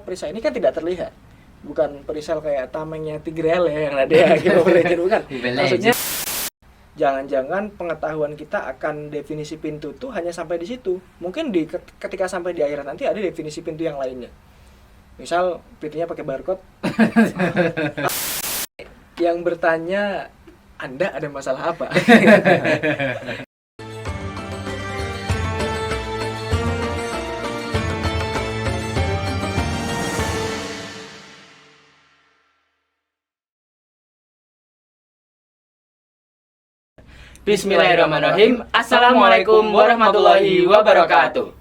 perisai ini kan tidak terlihat. Bukan perisai kayak tamengnya Tigreal ya yang ada ya gitu bukan. Maksudnya jangan-jangan pengetahuan kita akan definisi pintu tuh hanya sampai di situ. Mungkin ketika sampai di akhirat nanti ada definisi pintu yang lainnya. Misal pintunya pakai barcode. Yang bertanya, Anda ada masalah apa? Bismillahirrahmanirrahim. Assalamualaikum warahmatullahi wabarakatuh.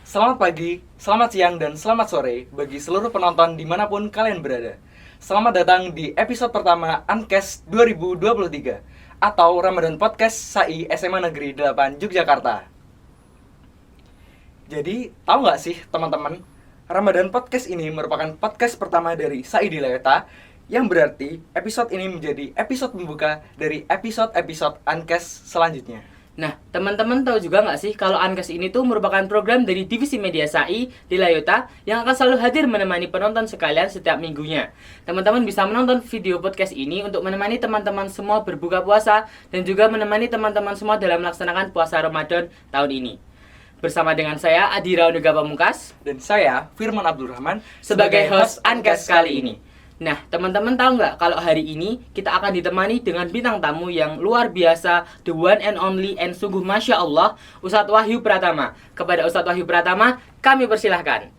Selamat pagi, selamat siang, dan selamat sore bagi seluruh penonton dimanapun kalian berada. Selamat datang di episode pertama Ankes 2023 atau Ramadan Podcast SAI SMA Negeri 8 Yogyakarta. Jadi, tahu nggak sih teman-teman, Ramadan Podcast ini merupakan podcast pertama dari SAI di Layota, yang berarti episode ini menjadi episode pembuka dari episode-episode Ankes selanjutnya. Nah, teman-teman tahu juga nggak sih kalau Ankes ini tuh merupakan program dari Divisi Media SAI di Layota yang akan selalu hadir menemani penonton sekalian setiap minggunya. Teman-teman bisa menonton video podcast ini untuk menemani teman-teman semua berbuka puasa dan juga menemani teman-teman semua dalam melaksanakan puasa Ramadan tahun ini. Bersama dengan saya Adira Onuga Pamungkas Dan saya Firman Abdurrahman sebagai host Ankes kali ini. Nah, teman-teman tahu nggak kalau hari ini kita akan ditemani dengan bintang tamu yang luar biasa, the one and only, and sungguh Masya Allah, Ustadz Wahyu Pratama. Kepada Ustadz Wahyu Pratama, kami persilahkan.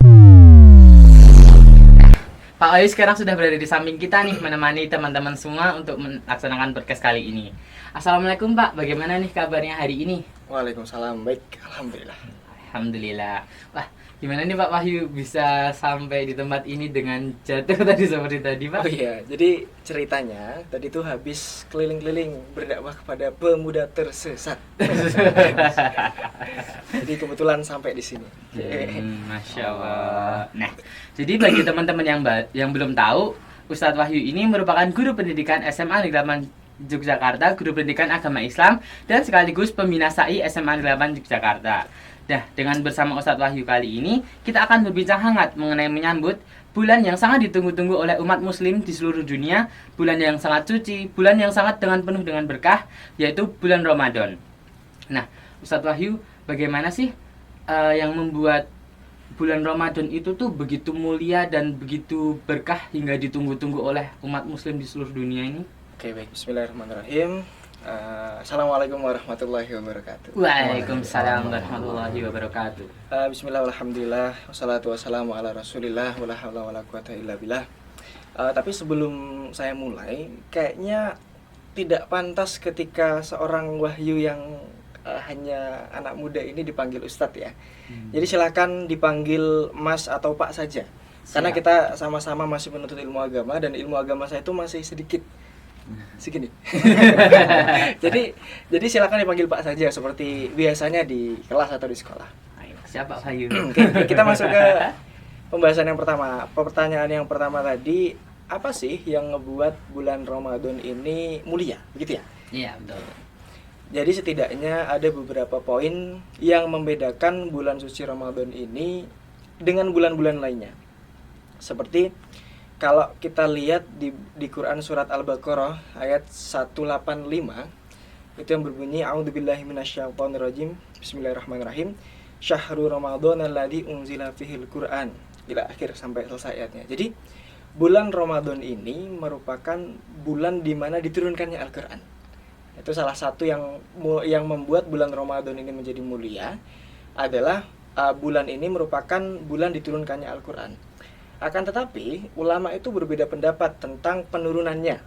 Pak Wahyu sekarang sudah berada di samping kita nih, menemani teman-teman semua untuk melaksanakan podcast kali ini. Assalamualaikum Pak, bagaimana nih kabarnya hari ini? Waalaikumsalam, baik, alhamdulillah. Alhamdulillah. Wah, gimana nih Pak Wahyu bisa sampai di tempat ini dengan jatuh tadi seperti tadi Pak? Oh iya, jadi ceritanya tadi tuh habis keliling-keliling berdakwah kepada pemuda tersesat. Jadi kebetulan sampai di sini. Masya Allah. Nah, jadi bagi teman-teman yang belum tahu, Ustadz Wahyu ini merupakan guru pendidikan SMA Negeri 8 Yogyakarta, guru pendidikan agama Islam, dan sekaligus pembina SAI SMA Negeri 8 Yogyakarta. Nah, dengan bersama Ustadz Wahyu kali ini, kita akan berbincang hangat mengenai menyambut bulan yang sangat ditunggu-tunggu oleh umat muslim di seluruh dunia, bulan yang sangat suci, bulan yang sangat penuh dengan berkah, yaitu bulan Ramadan. Nah, Ustadz Wahyu, bagaimana sih yang membuat bulan Ramadan itu tuh begitu mulia dan begitu berkah hingga ditunggu-tunggu oleh umat muslim di seluruh dunia ini? Oke, baik. Bismillahirrahmanirrahim. Assalamualaikum warahmatullahi wabarakatuh. Waalaikumsalam warahmatullahi wabarakatuh. Bismillah, alhamdulillah, wassalatu wassalamu ala rasulillah, wala hawla wala quwata illa billah. Tapi sebelum saya mulai, kayaknya tidak pantas ketika seorang Wahyu yang hanya anak muda ini dipanggil Ustadz ya. Jadi silakan dipanggil Mas atau Pak saja. Karena kita sama-sama masih menuntut ilmu agama dan ilmu agama saya itu masih sedikit segini. jadi silakan dipanggil Pak saja seperti biasanya di kelas atau di sekolah. Ayo, siapa Pak Wahyu? Oke, kita masuk ke pembahasan yang pertama. Pertanyaan yang pertama tadi, apa sih yang ngebuat bulan Ramadan ini mulia? Begitu ya? Iya, betul. Jadi setidaknya ada beberapa poin yang membedakan bulan suci Ramadan ini dengan bulan-bulan lainnya. Seperti kalau kita lihat di Quran surat Al-Baqarah ayat 185 itu yang berbunyi a'udzubillahi minasyaitonirrajim bismillahirrahmanirrahim syahrul ramadhan alladzi unzila fihil Qur'an ila akhir sampai selesai ayatnya. Jadi bulan Ramadan ini merupakan bulan di mana diturunkannya Al-Qur'an. Itu salah satu yang membuat bulan Ramadan ini menjadi mulia adalah bulan ini merupakan bulan diturunkannya Al-Qur'an. Akan tetapi ulama itu berbeda pendapat tentang penurunannya.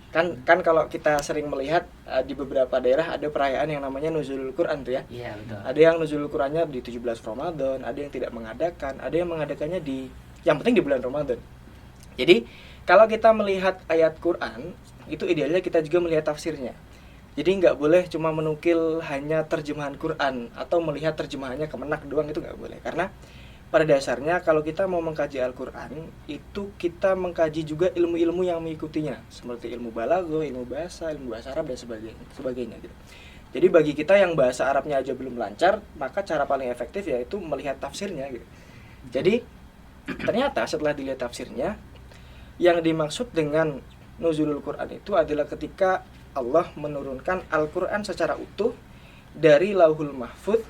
Kan kalau kita sering melihat di beberapa daerah ada perayaan yang namanya Nuzulul Quran tuh ya. Iya, betul. Ada yang Nuzulul Qurannya di 17 Ramadan, ada yang tidak mengadakan, ada yang mengadakannya yang penting di bulan Ramadan. Jadi kalau kita melihat ayat Quran, itu idealnya kita juga melihat tafsirnya. Jadi nggak boleh cuma menukil hanya terjemahan Quran atau melihat terjemahannya kemenak doang, itu nggak boleh. Karena pada dasarnya kalau kita mau mengkaji Al-Quran, itu kita mengkaji juga ilmu-ilmu yang mengikutinya, seperti ilmu balaghah, ilmu bahasa Arab dan sebagainya gitu. Jadi bagi kita yang bahasa Arabnya aja belum lancar, maka cara paling efektif yaitu melihat tafsirnya gitu. Jadi ternyata setelah dilihat tafsirnya, yang dimaksud dengan nuzulul Quran itu adalah ketika Allah menurunkan Al-Quran secara utuh dari Lauhul Mahfuz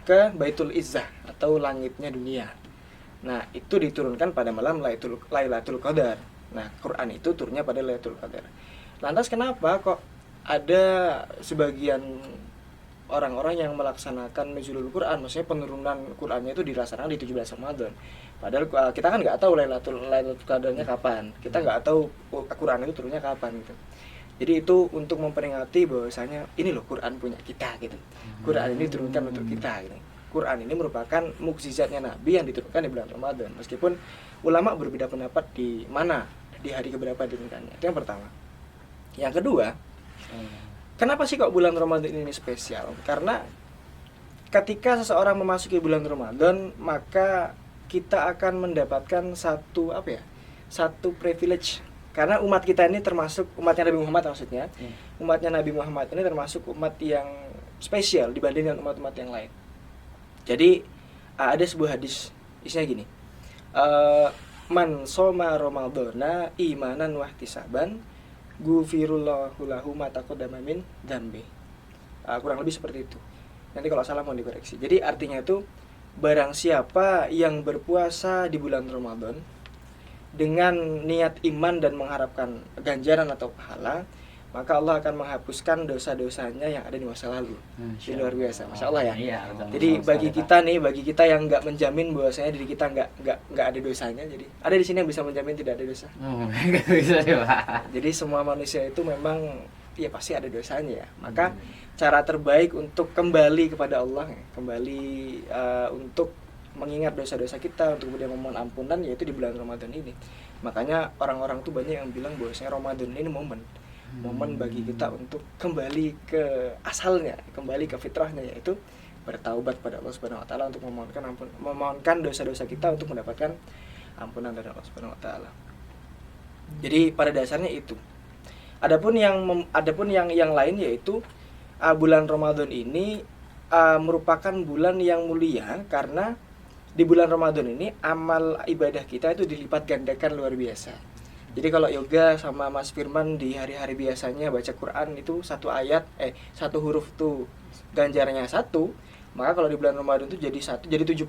ke Baitul Izzah atau langitnya dunia. Nah, itu diturunkan pada malam Lailatul Qadar. Nah, Quran itu turunnya pada Lailatul Qadar. Lantas kenapa kok ada sebagian orang-orang yang melaksanakan nuzulul Quran, maksudnya penurunan Qurannya itu dilaksanakan di 17 Ramadan. Padahal kita kan nggak tahu Lailatul Qadarnya kapan. Kita nggak tahu Quran itu turunnya kapan gitu. Jadi itu untuk memperingati bahwasanya ini loh Quran punya kita gitu. Quran ini diturunkan untuk kita gitu. Quran ini merupakan mukjizatnya Nabi yang diturunkan di bulan Ramadan. Meskipun ulama berbeda pendapat di mana di hari keberapa diturunkannya. Itu yang pertama. Yang kedua, kenapa sih kok bulan Ramadan ini spesial? Karena ketika seseorang memasuki bulan Ramadan, maka kita akan mendapatkan satu privilege. Karena umat kita ini termasuk umatnya Nabi Muhammad maksudnya. Umatnya Nabi Muhammad ini termasuk umat yang spesial dibanding dengan umat-umat yang lain. Jadi ada sebuah hadis isinya gini. Man shoma ramadhana imanan wa ihtisaban ghufirullahu lahu ma taqaddama min dzambi. Kurang lebih seperti itu. Nanti kalau salah mohon dikoreksi. Jadi artinya itu barang siapa yang berpuasa di bulan Ramadan dengan niat iman dan mengharapkan ganjaran atau pahala, maka Allah akan menghapuskan dosa-dosanya yang ada di masa lalu. Ini luar biasa, masya Allah ya. Iya, jadi bagi kita yang nggak menjamin bahwasanya diri kita nggak ada dosanya, jadi ada di sini yang bisa menjamin tidak ada dosa. Nggak bisa ya, Pak. Jadi semua manusia itu memang ya pasti ada dosanya ya. Maka cara terbaik untuk kembali kepada Allah, kembali untuk mengingat dosa-dosa kita, untuk kemudian memohon ampunan, yaitu di bulan Ramadan ini. Makanya orang-orang tuh banyak yang bilang bahwasanya Ramadan ini momen bagi kita untuk kembali ke asalnya, kembali ke fitrahnya, yaitu bertaubat pada Allah Subhanahu wa taala untuk memohonkan dosa-dosa kita untuk mendapatkan ampunan dari Allah Subhanahu wa taala. Jadi pada dasarnya itu. Adapun yang lain yaitu bulan Ramadan ini merupakan bulan yang mulia karena di bulan Ramadan ini amal ibadah kita itu dilipat gandakan luar biasa. Jadi kalau yoga sama Mas Firman di hari-hari biasanya baca Quran itu satu huruf tuh ganjarannya 1, maka kalau di bulan Ramadan itu jadi 70.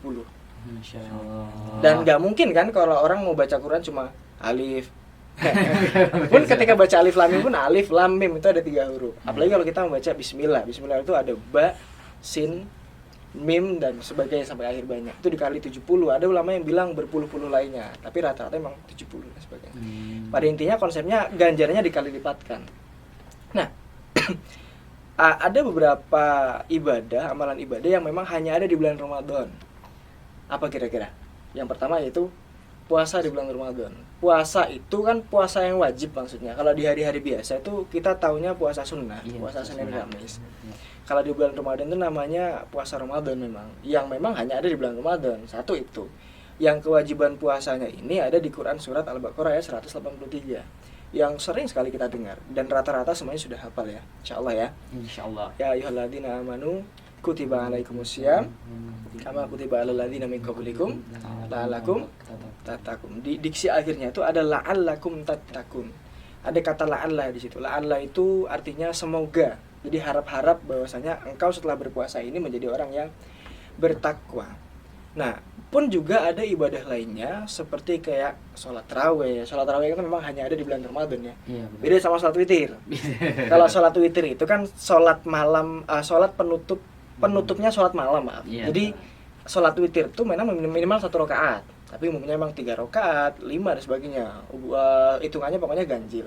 Masya Allah. Dan nggak mungkin kan kalau orang mau baca Quran cuma alif. Pun ketika baca alif lam mim pun alif lam mim itu ada 3 huruf. Apalagi kalau kita membaca bismillah. Bismillah itu ada ba, sin, mim dan sebagainya sampai akhir banyak. Itu dikali 70. Ada ulama yang bilang berpuluh-puluh lainnya, tapi rata-rata memang 70 dan sebagainya. Pada intinya konsepnya ganjarannya dikali lipatkan. Nah, ada beberapa amalan ibadah yang memang hanya ada di bulan Ramadan. Apa kira-kira? Yang pertama yaitu puasa di bulan Ramadan. Puasa itu kan puasa yang wajib maksudnya. Kalau di hari-hari biasa itu kita taunya puasa sunnah, puasa Senin Kamis. Kalau di bulan Ramadan itu namanya puasa Ramadan yang memang hanya ada di bulan Ramadan. Satu itu. Yang kewajiban puasanya ini ada di Quran surat Al-Baqarah ayat 183. Yang sering sekali kita dengar dan rata-rata semuanya sudah hafal ya. Insyaallah ya. Insyaallah. Ya ayyuhalladzina amanu kutiba alaikumusiyam kama kutiba alal ladzina min qablikum la'allakum tattaqun. Di diksi akhirnya itu ada la'allakum tattaqun. Ada kata la'alla di situ. La'alla itu artinya semoga. Jadi harap-harap bahwasanya engkau setelah berpuasa ini menjadi orang yang bertakwa. Nah, pun juga ada ibadah lainnya seperti kayak sholat tarawih. Sholat tarawih itu memang hanya ada di bulan Ramadan ya. Beda sama sholat witir. Kalau sholat witir itu kan sholat malam, sholat penutupnya sholat malam, maaf. Jadi sholat witir itu minimal 1 rakaat. Tapi umumnya memang 3 rakaat, 5 dan sebagainya. Hitungannya pokoknya ganjil.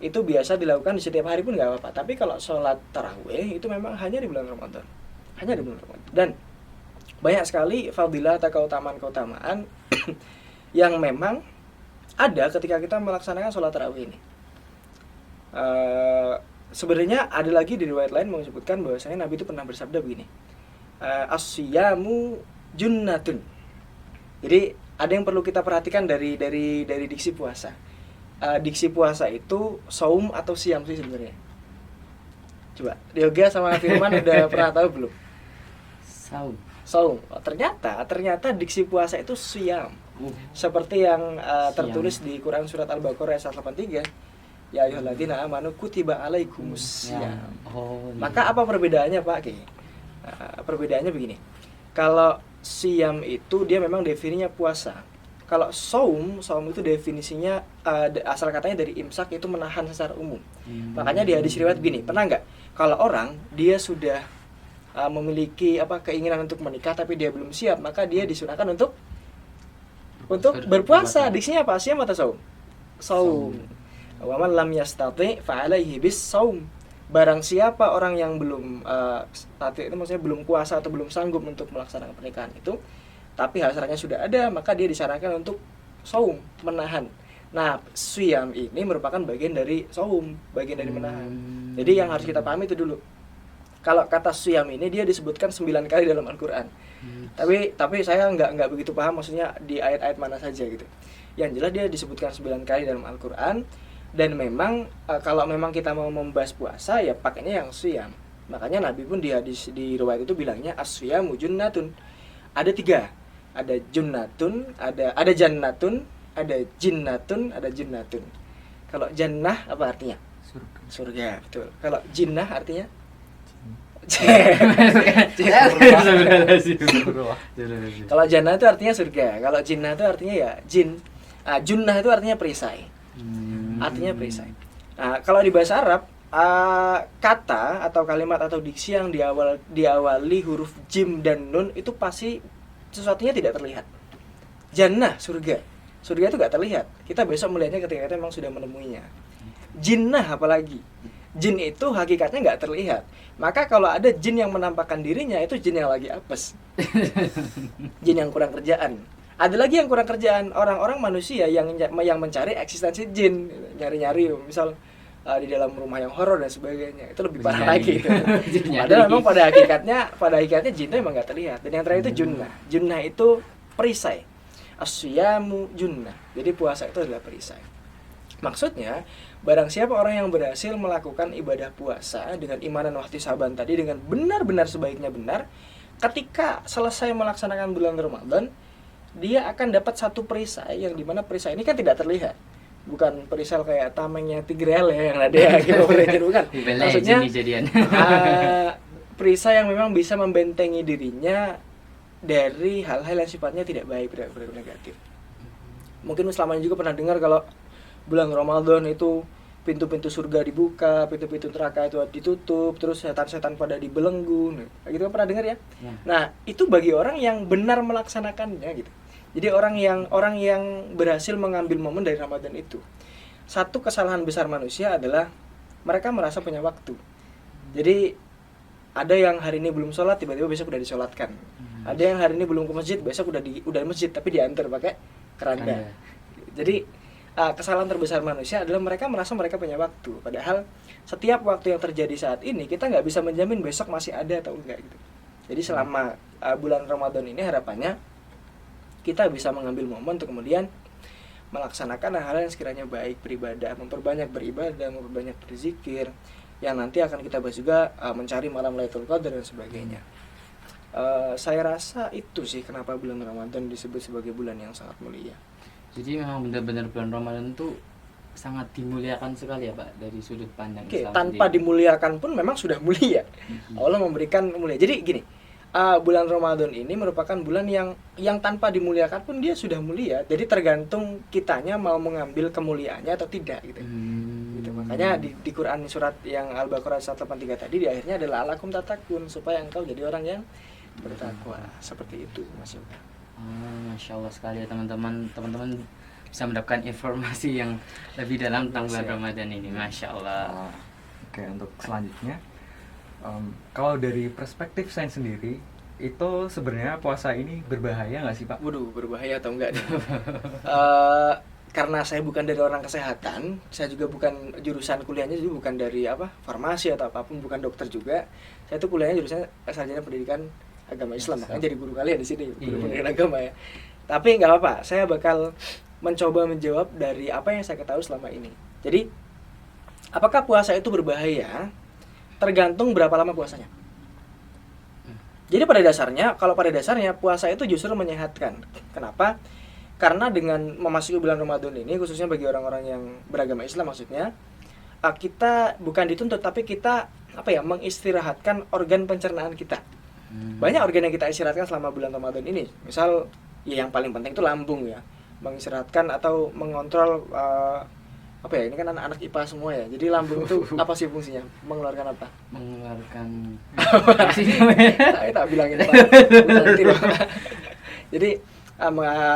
Itu biasa dilakukan di setiap hari pun nggak apa-apa. Tapi kalau sholat tarawih itu memang hanya di bulan Ramadan. Hanya di bulan Ramadan. Dan banyak sekali fadilah atau keutamaan yang memang ada ketika kita melaksanakan sholat tarawih ini. Sebenarnya ada lagi di riwayat lain menyebutkan bahwasanya Nabi itu pernah bersabda begini. As-siyamu junnatun. Jadi ada yang perlu kita perhatikan dari diksi puasa. Diksi puasa itu saum atau siam sih sebenarnya. Coba, Yoga sama Firman udah pernah tahu belum? Saum. Saum. Ternyata diksi puasa itu siam. Seperti yang Siam. tertulis di Quran surat Al-Baqarah ayat 183. Ya ayyuhalladzina amanu kutiba alaikumus Ya. syiyam. Oh, iya. Maka apa perbedaannya Pak Ki? Perbedaannya begini. Kalau siam itu dia memang definisinya puasa. Kalau saum itu definisinya asal katanya dari imsak, itu menahan secara umum. Makanya di hadis riwayat gini, pernah nggak kalau orang dia sudah memiliki keinginan untuk menikah tapi dia belum siap, maka dia disunahkan untuk berpuasa. Diksinya apa? Siam atau saum? Saum. Wa man lam yastati fa alaihi bis saum. Barang siapa orang yang belum itu maksudnya belum puasa atau belum sanggup untuk melaksanakan pernikahan itu, tapi hasratnya sudah ada, maka dia disarankan untuk saum, menahan. Nah, siyam ini merupakan bagian dari saum, bagian dari menahan. Jadi yang harus kita pahami itu dulu. Kalau kata siyam ini dia disebutkan 9 kali dalam Al-Qur'an. Tapi saya nggak begitu paham maksudnya di ayat-ayat mana saja gitu. Yang jelas dia disebutkan 9 kali dalam Al-Qur'an, dan memang kalau memang kita mau membahas puasa ya pakainya yang siyam. Makanya Nabi pun di hadis di riwayat itu bilangnya as-siyamu junnatun. Ada 3. Ada junnatun, ada jannatun, ada jinnatun, ada jinnatun. Kalau jannah apa artinya? Surga, betul. Kalau jinnah artinya? Kalau jannah itu artinya surga. Kalau jinnah itu artinya ya jin. Junnah itu artinya perisai. Artinya perisai. Kalau di bahasa Arab, kata atau kalimat atau diksi yang diawali huruf jim dan nun itu pasti sesuatunya tidak terlihat. Jannah, surga. Surga itu gak terlihat. Kita besok melihatnya ketika kita memang sudah menemuinya. Jinnah apalagi. Jin itu hakikatnya gak terlihat. Maka kalau ada jin yang menampakkan dirinya, itu jin yang lagi apes. Jin yang kurang kerjaan. Ada lagi yang kurang kerjaan, orang-orang manusia yang mencari eksistensi jin, nyari-nyari misal di dalam rumah yang horor dan sebagainya. Itu lebih parah lagi. Padahal memang pada hakikatnya jin itu memang nggak terlihat. Dan yang terakhir itu junnah. Junnah itu perisai. As-siyamu junnah. Jadi puasa itu adalah perisai. Maksudnya, barang siapa orang yang berhasil melakukan ibadah puasa dengan iman dan ihtisaban tadi dengan benar-benar sebaiknya benar, ketika selesai melaksanakan bulan Ramadan, dia akan dapat satu perisai yang dimana perisai ini kan tidak terlihat. Bukan perisai kayak tamengnya Tigreal ya yang ada ya gitu, bukan. Maksudnya perisai yang memang bisa membentengi dirinya dari hal-hal yang sifatnya tidak baik, tidak negatif. Mungkin selamanya juga pernah dengar kalau bulan Ramadan itu pintu-pintu surga dibuka, pintu-pintu neraka itu ditutup, terus setan-setan pada dibelenggu. Gitu kan pernah dengar ya? Nah, itu bagi orang yang benar melaksanakannya gitu. Jadi orang yang berhasil mengambil momen dari Ramadan itu. Satu kesalahan besar manusia adalah mereka merasa punya waktu. Jadi ada yang hari ini belum sholat, tiba-tiba besok udah disolatkan. Ada yang hari ini belum ke masjid, besok udah masjid tapi diantar pakai keranda. Jadi kesalahan terbesar manusia adalah mereka merasa mereka punya waktu. Padahal setiap waktu yang terjadi saat ini kita nggak bisa menjamin besok masih ada atau enggak gitu. Jadi selama bulan Ramadan ini harapannya kita bisa mengambil momen untuk kemudian melaksanakan hal-hal yang sekiranya baik, beribadah, memperbanyak beribadah, memperbanyak berzikir, yang nanti akan kita bahas juga mencari malam Lailatul Qadar dan sebagainya. Saya rasa itu sih kenapa bulan Ramadan disebut sebagai bulan yang sangat mulia. Jadi memang benar-benar bulan Ramadan itu sangat dimuliakan sekali ya Pak dari sudut pandang Islam tanpa sendiri. Dimuliakan pun memang sudah mulia. Allah memberikan mulia. Jadi gini, bulan Ramadan ini merupakan bulan yang tanpa dimuliakan pun dia sudah mulia. Jadi tergantung kitanya mau mengambil kemuliaannya atau tidak gitu. Gitu. Makanya di Quran surat yang Al-Baqarah 183 tadi di akhirnya adalah alakum tatakun, supaya engkau jadi orang yang bertakwa. Seperti itu Mas Yoga. Masya Allah sekali ya teman-teman bisa mendapatkan informasi yang lebih dalam tentang bulan Ramadan ini. Masya Allah. Oke, untuk selanjutnya, kalau dari perspektif saya sendiri, itu sebenarnya puasa ini berbahaya nggak sih Pak? Waduh, berbahaya atau enggak nih? Karena saya bukan dari orang kesehatan, saya juga bukan jurusan kuliahnya juga bukan dari farmasi atau apapun, bukan dokter juga. Saya tuh kuliahnya jurusan sarjana pendidikan agama Islam, makanya jadi guru kalian di sini, guru pendidikan agama ya. Tapi nggak apa-apa, saya bakal mencoba menjawab dari apa yang saya ketahui selama ini. Jadi, apakah puasa itu berbahaya? Tergantung berapa lama puasanya. Jadi pada dasarnya, kalau pada dasarnya puasa itu justru menyehatkan. Kenapa? Karena dengan memasuki bulan Ramadan ini, khususnya bagi orang-orang yang beragama Islam maksudnya, kita bukan dituntut, tapi kita mengistirahatkan organ pencernaan kita. Banyak organ yang kita istirahatkan selama bulan Ramadan ini. Misal, ya yang paling penting itu lambung ya, mengistirahatkan atau mengontrol ini kan anak-anak IPA semua ya. Jadi lambung itu apa sih fungsinya? Mengeluarkan apa? Mengeluarkan Saya tak bilangin Pak. Nanti, Pak. Jadi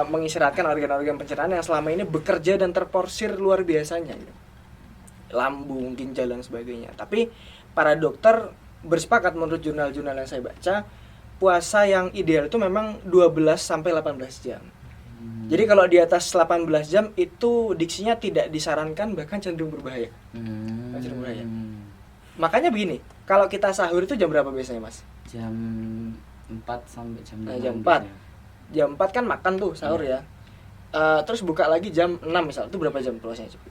mengistirahatkan organ-organ pencernaan yang selama ini bekerja dan terporsir luar biasanya gitu. Lambung, ginjal dan sebagainya. Tapi para dokter bersepakat menurut jurnal-jurnal yang saya baca, puasa yang ideal itu memang 12 sampai 18 jam. Jadi kalau di atas 18 jam itu diksinya tidak disarankan, bahkan cenderung berbahaya. Cenderung berbahaya. Makanya begini, kalau kita sahur itu jam berapa biasanya, Mas? Jam 4 sampai jam 5. Nah, jam 4. Jam 4 kan makan tuh sahur ya. Terus buka lagi jam 6 misal. Itu berapa jam puasanya coba?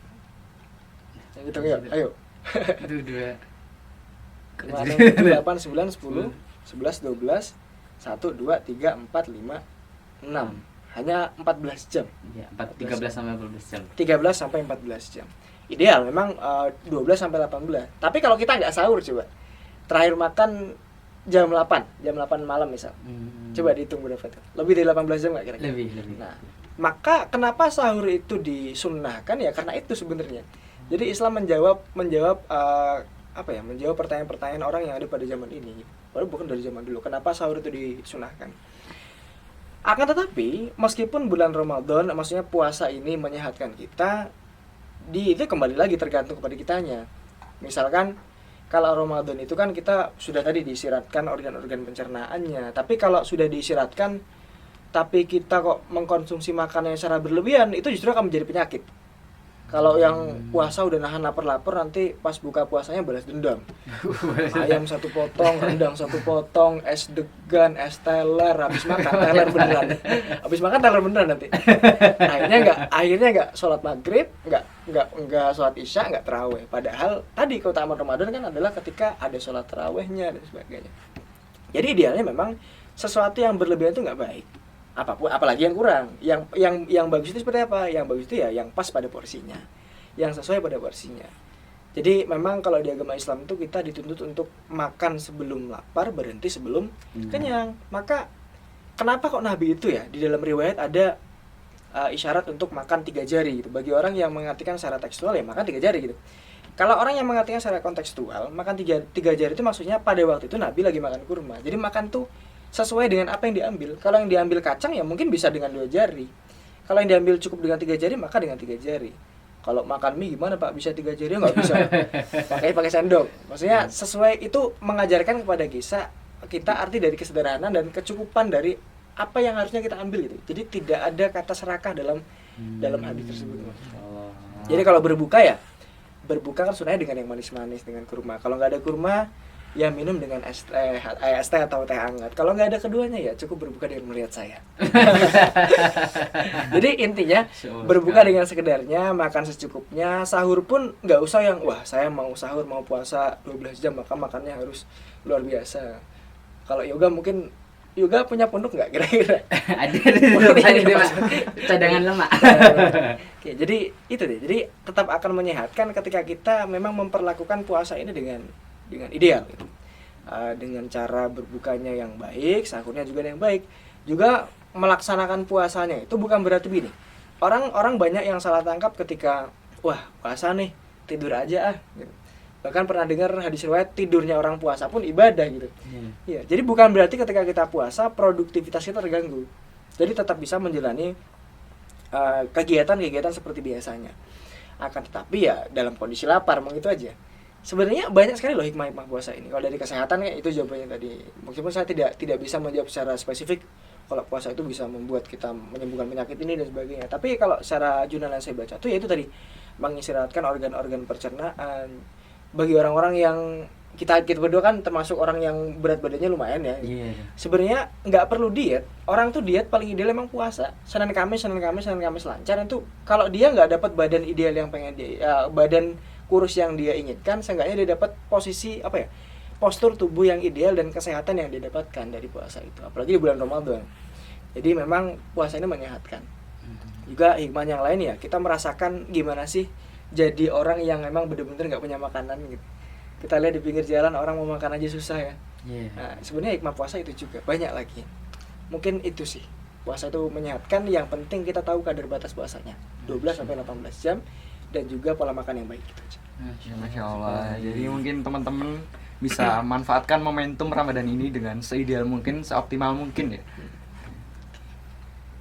Yang hitung ya. Ayo. Itu 2. 8, 9, 10, 11, 12, 1, 2, 3, 4, 5, 6. Hanya 14 jam. Ya, 13 sampai 14 jam. 13 sampai 14 jam. Ideal memang 12 sampai 18. Tapi kalau kita nggak sahur coba. Terakhir makan jam 8 malam misal. Coba dihitung berapa tuh? Lebih dari 18 jam nggak kira-kira? Lebih. Nah, maka kenapa sahur itu disunnahkan ya karena itu sebenarnya. Jadi Islam menjawab menjawab pertanyaan-pertanyaan orang yang ada pada zaman ini. Padahal bukan dari zaman dulu. Kenapa sahur itu disunahkan? Akan tetapi, meskipun bulan Ramadan, maksudnya puasa ini menyehatkan kita, itu kembali lagi tergantung kepada kitanya. Misalkan, kalau Ramadan itu kan kita sudah tadi diistirahatkan organ-organ pencernaannya. Tapi kalau sudah diistirahatkan, tapi kita kok mengkonsumsi makanan yang secara berlebihan, itu justru akan menjadi penyakit. Kalau yang puasa udah nahan lapar-lapar, nanti pas buka puasanya balas dendam. Ayam 1 potong, rendang 1 potong, es degan, es teler, habis makan teler beneran. Habis makan teler beneran nanti. Akhirnya enggak sholat maghrib, enggak sholat isya, enggak tarawih. Padahal tadi keutamaan Ramadan kan adalah ketika ada sholat tarawihnya dan sebagainya. Jadi idealnya memang sesuatu yang berlebihan itu enggak baik. Apalagi yang kurang. Yang bagus itu seperti apa? Yang bagus itu ya yang pas pada porsinya, yang sesuai pada porsinya. Jadi memang kalau di agama Islam itu kita dituntut untuk makan sebelum lapar, berhenti sebelum kenyang. Maka kenapa kok Nabi itu ya di dalam riwayat ada isyarat untuk makan 3 jari gitu. Bagi orang yang mengartikan secara tekstual ya makan 3 jari gitu. Kalau orang yang mengartikan secara kontekstual, makan 3 jari itu maksudnya pada waktu itu Nabi lagi makan kurma. Jadi makan tuh sesuai dengan apa yang diambil. Kalau yang diambil kacang ya mungkin bisa dengan 2 jari. Kalau yang diambil cukup dengan 3 jari maka dengan 3 jari. Kalau makan mie gimana Pak? Bisa 3 jari? Nggak bisa. pakai sendok. Maksudnya sesuai itu mengajarkan kepada kita arti dari kesederhanaan dan kecukupan dari apa yang harusnya kita ambil gitu. Jadi tidak ada kata serakah dalam hadis tersebut. Jadi kalau berbuka kan sunahnya dengan yang manis-manis, dengan kurma. Kalau nggak ada kurma ya minum dengan es teh atau teh hangat. Kalau nggak ada keduanya ya cukup berbuka dengan melihat saya. Jadi intinya berbuka dengan sekedarnya, makan secukupnya. Sahur pun nggak usah yang wah saya mau sahur mau puasa 12 jam maka makannya harus luar biasa. Kalau yoga mungkin punya pondok nggak kira-kira? Ada cadangan lemak. Oke, jadi itu deh. Jadi tetap akan menyehatkan ketika kita memang memperlakukan puasa ini dengan ideal gitu. Dengan cara berbukanya yang baik, sahurnya juga yang baik, juga melaksanakan puasanya itu bukan berarti begini. Orang banyak yang salah tangkap ketika wah puasa nih tidur aja gitu. Bahkan pernah dengar hadis riwayat tidurnya orang puasa pun ibadah gitu. Ya, jadi bukan berarti ketika kita puasa produktivitas kita terganggu. Jadi tetap bisa menjalani kegiatan-kegiatan seperti biasanya. Akan tetapi ya dalam kondisi lapar begitu aja. Sebenarnya banyak sekali loh hikmah puasa ini. Kalau dari kesehatan ya itu jawabannya tadi. Meskipun saya tidak bisa menjawab secara spesifik kalau puasa itu bisa membuat kita menyembuhkan penyakit ini dan sebagainya. Tapi kalau secara jurnal yang saya baca tuh ya itu tadi mengistirahatkan organ-organ pencernaan. Bagi orang-orang yang kita berdua kan termasuk orang yang berat badannya lumayan ya. Sebenarnya nggak perlu diet. Orang tuh diet paling ideal emang puasa. Senin Kamis lancar itu kalau dia nggak dapat badan ideal yang pengen dia badan kurus yang dia inginkan, seenggaknya dia dapat posisi postur tubuh yang ideal dan kesehatan yang dia dapatkan dari puasa itu, apalagi di bulan Ramadan. Jadi memang puasa ini menyehatkan. Juga hikmah yang lain ya, kita merasakan gimana sih jadi orang yang memang bener-bener nggak punya makanan gitu. Kita lihat di pinggir jalan orang mau makan aja susah ya. Iya. Nah, sebenarnya hikmah puasa itu juga banyak lagi. Mungkin itu sih. Puasa itu menyehatkan, yang penting kita tahu kadar batas puasanya. 12 sampai 18 jam dan juga pola makan yang baik gitu aja. Masya Allah. Jadi mungkin teman-teman bisa manfaatkan momentum Ramadan ini dengan seideal mungkin, seoptimal mungkin ya.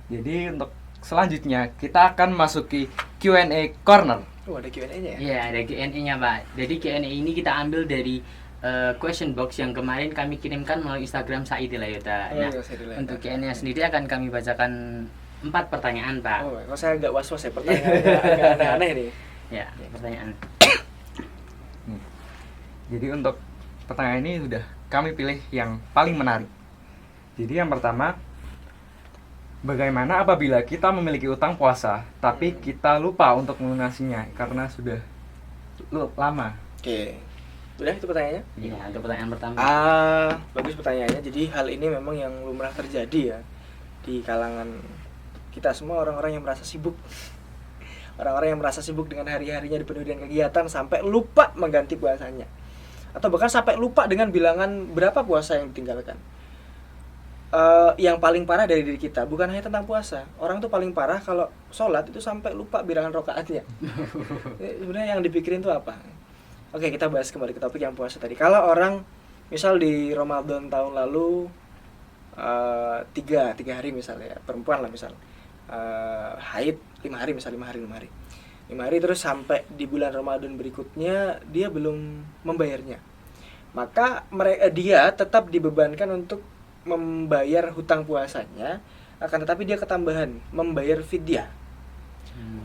Jadi untuk selanjutnya kita akan masuki Q&A corner. Oh, ada Q&A-nya ya? Iya, ada Q&A-nya, Pak. Jadi Q&A ini kita ambil dari question box yang kemarin kami kirimkan melalui Instagram Saidil Layota. Oh, Nah, iya, Saidil Layota. untuk Q&A sendiri akan kami bacakan 4 pertanyaan, Pak. Oh, kok saya agak was-was ya, pertanyaannya agak aneh-aneh nih. Ya, pertanyaan. Jadi untuk pertanyaan ini sudah kami pilih yang paling menarik. Jadi yang pertama, bagaimana apabila kita memiliki utang puasa tapi kita lupa untuk melunasinya karena sudah lama? Oke. Udah itu pertanyaannya? Iya, untuk pertanyaan pertama. Bagus pertanyaannya. Jadi hal ini memang yang lumrah terjadi ya di kalangan kita semua, orang-orang yang merasa sibuk. Orang-orang yang merasa sibuk dengan hari-harinya dipenuhi dengan kegiatan sampai lupa mengganti puasanya. Atau bahkan sampai lupa dengan bilangan berapa puasa yang ditinggalkan. Yang paling parah dari diri kita bukan hanya tentang puasa. Orang tuh paling parah kalau sholat itu sampai lupa bilangan rakaatnya. Sebenarnya yang dipikirin tuh apa? Oke, kita bahas kembali ke topik yang puasa tadi. Kalau orang misal di Ramadan tahun lalu 3 hari misalnya, perempuan lah misal, haid 5 hari misal, 5 hari terus sampai di bulan Ramadan berikutnya dia belum membayarnya, maka dia tetap dibebankan untuk membayar hutang puasanya, akan tetapi dia ketambahan membayar fidyah.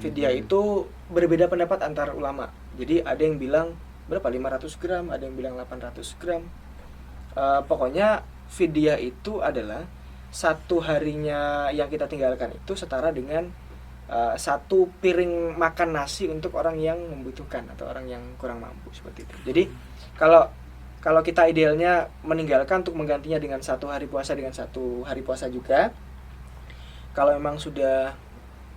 Fidyah itu berbeda pendapat antar ulama. Jadi ada yang bilang berapa, 500 gram, ada yang bilang 800 gram. Pokoknya fidyah itu adalah satu harinya yang kita tinggalkan itu setara dengan satu piring makan nasi untuk orang yang membutuhkan atau orang yang kurang mampu, seperti itu. Jadi kalau kita idealnya meninggalkan untuk menggantinya dengan 1 hari puasa dengan 1 hari puasa juga. Kalau memang sudah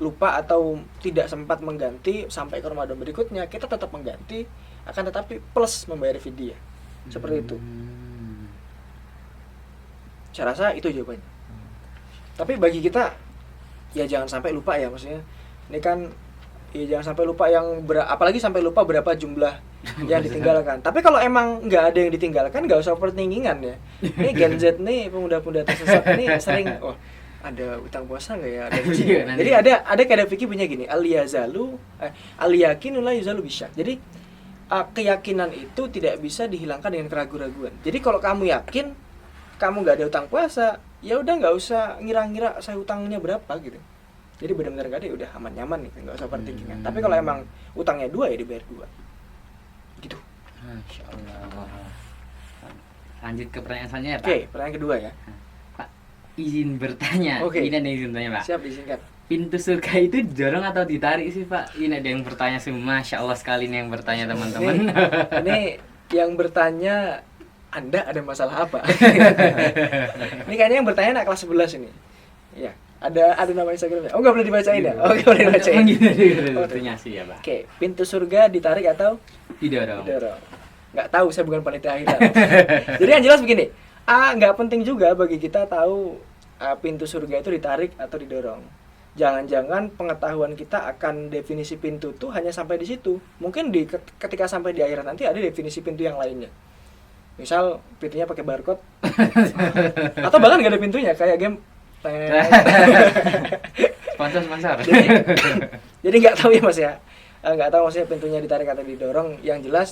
lupa atau tidak sempat mengganti sampai ke Ramadan berikutnya, kita tetap mengganti, akan tetapi plus membayar fidyah. Seperti itu. Saya rasa itu jawabannya. Tapi bagi kita ya jangan sampai lupa ya, maksudnya ini kan ya jangan sampai lupa apalagi sampai lupa berapa jumlah yang ditinggalkan. Tapi kalau emang nggak ada yang ditinggalkan, nggak usah overthinkingan ya. Ini Gen Z nih, pemuda-pemuda tersesat nih sering ada utang puasa nggak ya? Jadi ada kadang fikih punya gini, al yakinu la yuzalu bisyak. Jadi keyakinan itu tidak bisa dihilangkan dengan keraguan-raguan. Jadi kalau kamu yakin kamu nggak ada utang puasa, ya udah nggak usah ngira-ngira saya utangnya berapa gitu. Jadi benar-benar nggak ada, ya udah aman nyaman nih, nggak usah overthinkingan. Tapi kalau emang utangnya 2 ya dibayar 2 gitu. Masya Allah. Lanjut ke pertanyaan selanjutnya, Pak. Oke, pertanyaan kedua ya. Pak, izin bertanya. Oke. Ini ada yang izin bertanya, Pak. Siap, disingkat. Pintu surga itu didorong atau ditarik sih, Pak? Ini ada yang bertanya sih. Masya Allah sekali nih yang bertanya, teman-teman. Ini yang bertanya, Anda ada masalah apa? Ini kayaknya yang bertanya anak kelas 11 ini. Iya. Ada nama Instagramnya. Oh, nggak boleh dibacain ya? Oke, boleh dibacain. Bertanya sih ya, Pak. Oke, pintu surga ditarik atau Didorong. Nggak tahu, saya bukan panitia akhirat. Jadi yang jelas begini, nggak penting juga bagi kita tahu pintu surga itu ditarik atau didorong. Jangan-jangan pengetahuan kita akan definisi pintu tuh hanya sampai di situ. Mungkin ketika sampai di akhirat nanti ada definisi pintu yang lainnya. Misal pintunya pakai barcode, atau bahkan nggak ada pintunya kayak game. Sponsor. Jadi nggak tahu ya Mas ya, nggak tahu maksudnya pintunya ditarik atau didorong. Yang jelas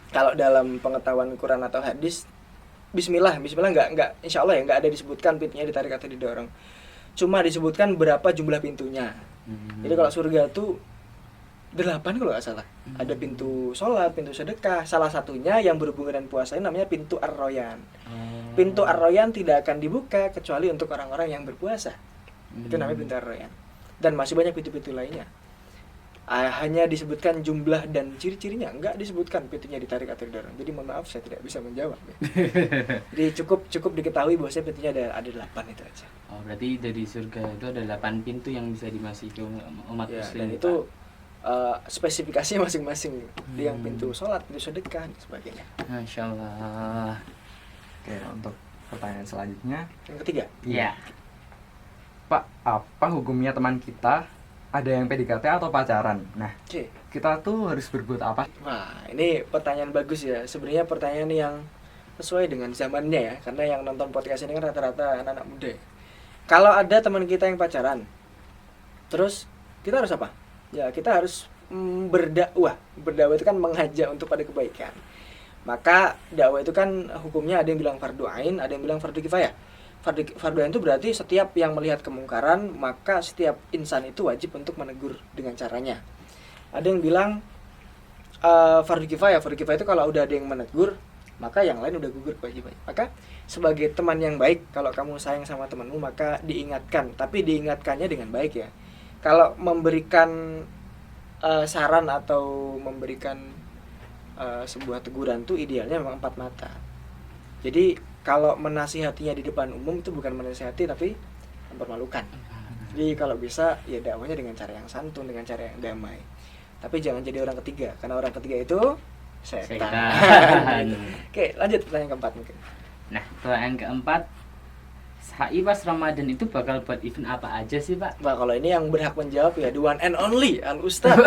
kalau dalam pengetahuan Quran atau hadis, Bismillah nggak, Insya Allah ya nggak ada disebutkan pintunya ditarik atau didorong. Cuma disebutkan berapa jumlah pintunya. Jadi kalau surga tuh 8 kalau nggak salah. Ada pintu sholat, pintu sedekah. Salah satunya yang berhubungan dengan puasa ini namanya pintu Ar-Royan. Pintu Ar-Royan tidak akan dibuka kecuali untuk orang-orang yang berpuasa. Itu namanya pintu Ar-Royan. Dan masih banyak pintu-pintu lainnya. hanya disebutkan jumlah dan ciri-cirinya, enggak disebutkan pintunya ditarik atau didorong. Jadi mohon maaf saya tidak bisa menjawab ya. Jadi cukup diketahui bahwa pintunya ada 8 itu aja. Oh, berarti dari surga itu ada 8 pintu yang bisa dimasuki umat Ya, muslim. dan itu spesifikasinya masing-masing. Yang pintu sholat, pintu sedekah dan sebagainya. Masya Allah. Oke, untuk pertanyaan selanjutnya, Yang ketiga, Iya. Pak, apa hukumnya teman kita ada yang PDKT atau pacaran? Nah, C. kita tuh harus berbuat apa? Wah, ini pertanyaan bagus ya. Sebenarnya pertanyaan yang sesuai dengan zamannya ya, karena yang nonton podcast ini kan rata-rata anak-anak muda. Kalau ada teman kita yang pacaran, terus kita harus apa? Ya, kita harus berdakwah. Berdakwah itu kan mengajak untuk pada kebaikan. Maka dakwah itu kan hukumnya ada yang bilang fardu ain, ada yang bilang fardu kifayah. Fardu ain itu berarti setiap yang melihat kemungkaran, maka setiap insan itu wajib untuk menegur dengan caranya. Ada yang bilang fardu kifayah itu kalau udah ada yang menegur, maka yang lain udah gugur kewajibannya. Maka sebagai teman yang baik, kalau kamu sayang sama temanmu, maka diingatkan, tapi diingatkannya dengan baik ya. Kalau memberikan saran atau memberikan sebuah teguran tuh idealnya memang 4 mata. Jadi kalau menasihatinya di depan umum itu bukan menasihati tapi mempermalukan. Jadi kalau bisa ya dakwahnya dengan cara yang santun, dengan cara yang damai. Tapi jangan jadi orang ketiga, karena orang ketiga itu setan. Oke, lanjut pertanyaan keempat mungkin. Nah, pertanyaan keempat, SHI pas Ramadan itu bakal buat event apa aja sih, Pak? Nah, kalau ini yang berhak menjawab ya the one and only Al Ustaz.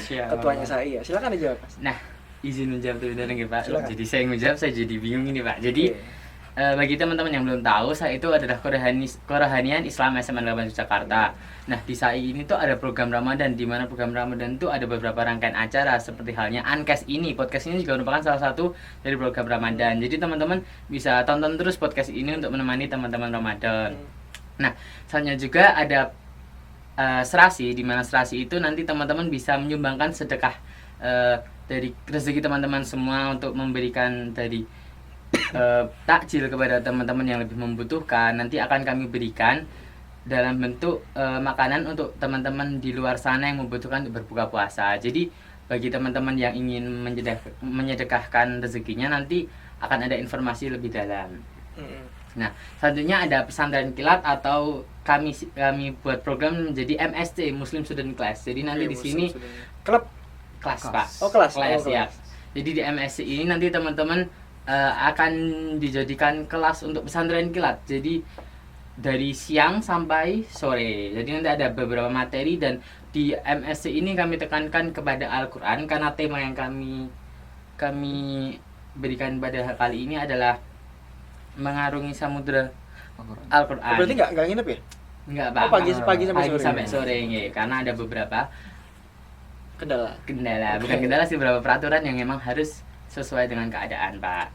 Ketuanya saya. Silakan dijawab, Mas. Nah, izin menjawab terlebih dahulu Pak. Silakan. Jadi saya menjawab, saya jadi bingung ini Pak. Jadi bagi teman-teman yang belum tahu, saya itu adalah Kerohanian Islam SMA 8 Jakarta. Nah, di SAI ini tuh ada program Ramadan, di mana program Ramadan itu ada beberapa rangkaian acara seperti halnya Ankes ini. Podcast ini juga merupakan salah satu dari program Ramadan. Jadi teman-teman bisa tonton terus podcast ini untuk menemani teman-teman Ramadan. Nah, selanjutnya juga ada serasi, di mana serasi itu nanti teman-teman bisa menyumbangkan sedekah dari rezeki teman-teman semua untuk memberikan dari takjil kepada teman-teman yang lebih membutuhkan. Nanti akan kami berikan dalam bentuk makanan untuk teman-teman di luar sana yang membutuhkan untuk berbuka puasa. Jadi bagi teman-teman yang ingin menyedekahkan rezekinya, nanti akan ada informasi lebih dalam. Nah, selanjutnya ada pesantren kilat atau kami buat program menjadi MSC, Muslim Student Class. Jadi nanti di sini klub kelas Pak. Oh, kelas. Ya. Jadi di MSC ini nanti teman-teman akan dijadikan kelas untuk pesantren kilat. Jadi dari siang sampai sore. Jadi nanti ada beberapa materi, dan di MSC ini kami tekankan kepada Al-Qur'an karena tema yang kami berikan pada kali ini adalah mengarungi samudra Al-Qur'an. Berarti enggak nginep ya? Enggak, Pak. Oh, pagi sampai sore. Ya, karena ada beberapa Kendala. Bukan kendala sih, beberapa peraturan yang memang harus sesuai dengan keadaan, Pak.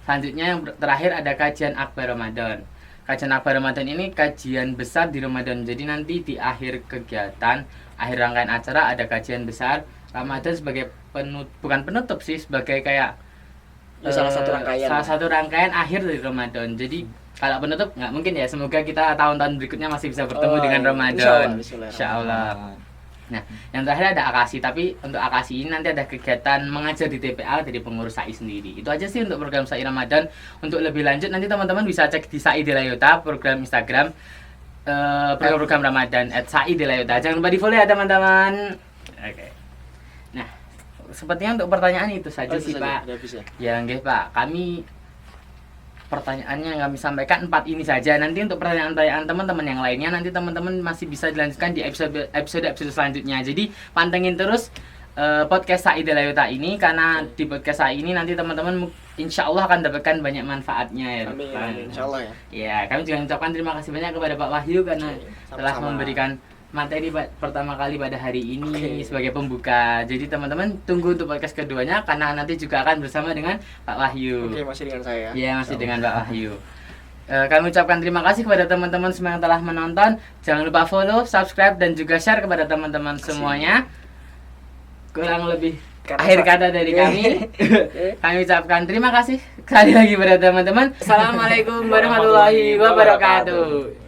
Selanjutnya yang terakhir ada kajian Akbar Ramadan. Kajian Akbar Ramadan ini kajian besar di Ramadan. Jadi nanti di akhir kegiatan, akhir rangkaian acara ada kajian besar Ramadan sebagai bukan penutup sih, sebagai kayak salah satu rangkaian akhir dari Ramadan. Jadi kalau penutup nggak mungkin ya. Semoga kita tahun-tahun berikutnya masih bisa bertemu dengan Ramadan. Insyaallah. Nah, yang terakhir ada akasi, tapi untuk akasi ini nanti ada kegiatan mengajar di TPA dari pengurus SAI sendiri. Itu aja sih untuk program SAI Ramadan. Untuk lebih lanjut nanti teman-teman bisa cek di SAI Delayota, program Instagram program Ramadan @SAI-Delayota. Jangan lupa di-follow ya teman-teman. Oke. Nah, sepertinya untuk pertanyaan itu saja sih Pak. Ya nggih Pak, kami pertanyaannya yang kami sampaikan 4 ini saja. Nanti untuk pertanyaan-pertanyaan teman-teman yang lainnya nanti teman-teman masih bisa dilanjutkan di episode selanjutnya. Jadi pantengin terus podcast SAI Delayota ini, karena di podcast SAI ini nanti teman-teman insya Allah akan dapatkan banyak manfaatnya ya. Amin, insya Allah ya. Ya, kami juga mengucapkan terima kasih banyak kepada Pak Wahyu karena telah memberikan materi pertama kali pada hari ini sebagai pembuka. Jadi teman-teman tunggu untuk podcast keduanya, karena nanti juga akan bersama dengan Pak Wahyu. Oke, masih dengan saya. Iya, masih dengan Pak Wahyu. Kami ucapkan terima kasih kepada teman-teman semua yang telah menonton. Jangan lupa follow, subscribe, dan juga share kepada teman-teman semuanya. Kurang lebih akhir kata dari kami. Kami ucapkan terima kasih sekali lagi kepada teman-teman. Assalamualaikum warahmatullahi wabarakatuh.